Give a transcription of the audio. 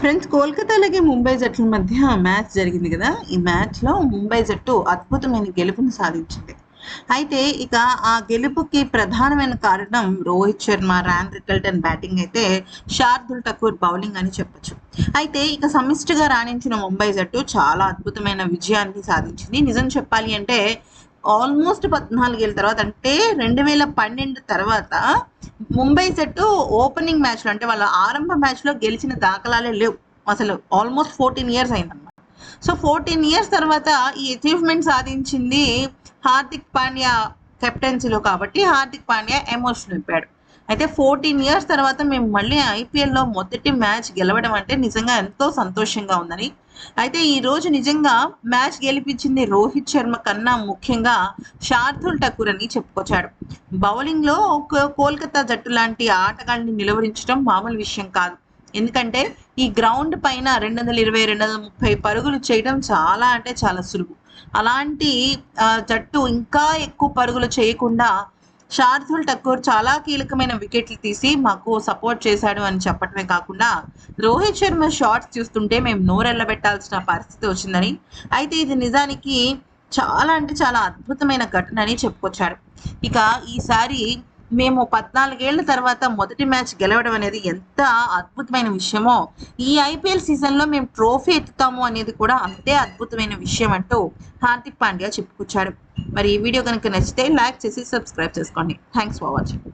Friends, Kolkata అలాగే ముంబై జట్ల మధ్య మ్యాచ్ జరిగింది కదా. ఈ మ్యాచ్లో ముంబై జట్టు అద్భుతమైన గెలుపుని సాధించింది. అయితే ఇక ఆ గెలుపుకి ప్రధానమైన కారణం Rohit Sharma, Ryan Rickelton batting అయితే శార్దుల్ ఠాకూర్ బౌలింగ్ అని చెప్పొచ్చు. అయితే ఇక సమిష్టిగా రాణించిన ముంబై జట్టు చాలా అద్భుతమైన విజయాన్ని సాధించింది. నిజం చెప్పాలి అంటే ఆల్మోస్ట్ 14 ఏళ్ళ తర్వాత, అంటే 2012 తర్వాత ముంబై జట్టు ఓపెనింగ్ మ్యాచ్లో, అంటే వాళ్ళ ఆరంభ మ్యాచ్లో గెలిచిన దాఖలాలే లేవు. అసలు ఆల్మోస్ట్ 14 ఇయర్స్ అయిందన్నమాట. సో 14 ఇయర్స్ తర్వాత ఈ అచీవ్మెంట్ సాధించింది హార్దిక్ పాండ్యా కెప్టెన్సీలో. కాబట్టి హార్దిక్ పాండ్యా ఎమోషన్ అయిపోయాడు. అయితే 14 ఇయర్స్ తర్వాత మేము మళ్ళీ ఐపీఎల్లో మొదటి మ్యాచ్ గెలవడం అంటే నిజంగా ఎంతో సంతోషంగా ఉందని. అయితే ఈ రోజు నిజంగా మ్యాచ్ గెలిపించింది రోహిత్ శర్మ కన్నా ముఖ్యంగా శార్దుల్ ఠాకూర్ అని చెప్పుకొచ్చాడు. బౌలింగ్లో కోల్కతా జట్టు లాంటి ఆటగాళ్ళని నిలువరించడం మామూలు విషయం కాదు. ఎందుకంటే ఈ గ్రౌండ్ పైన 220, 230 పరుగులు చేయడం చాలా అంటే చాలా సులువు. అలాంటి జట్టు ఇంకా ఎక్కువ పరుగులు చేయకుండా శార్దుల్ ఠాకూర్ చాలా కీలకమైన వికెట్లు తీసి మాకు సపోర్ట్ చేశాడు అని చెప్పడమే కాకుండా, రోహిత్ శర్మ షాట్స్ చూస్తుంటే మేము నోరెళ్ళబెట్టాల్సిన పరిస్థితి వచ్చిందని, అయితే ఇది నిజానికి చాలా అంటే చాలా అద్భుతమైన ఘటన అని చెప్పుకొచ్చాడు. ఇక ఈసారి మేము 14 ఏళ్ల తర్వాత మొదటి మ్యాచ్ గెలవడం అనేది ఎంత అద్భుతమైన విషయమో, ఈ ఐపీఎల్ సీజన్లో మేము ట్రోఫీ ఎత్తుతాము అనేది కూడా అంతే అద్భుతమైన విషయం అంటూ హార్దిక్ పాండ్యా చెప్పుకొచ్చాడు. మరి ఈ వీడియో కనుక నచ్చితే లైక్ చేసి సబ్స్క్రైబ్ చేసుకోండి. Thanks for watching.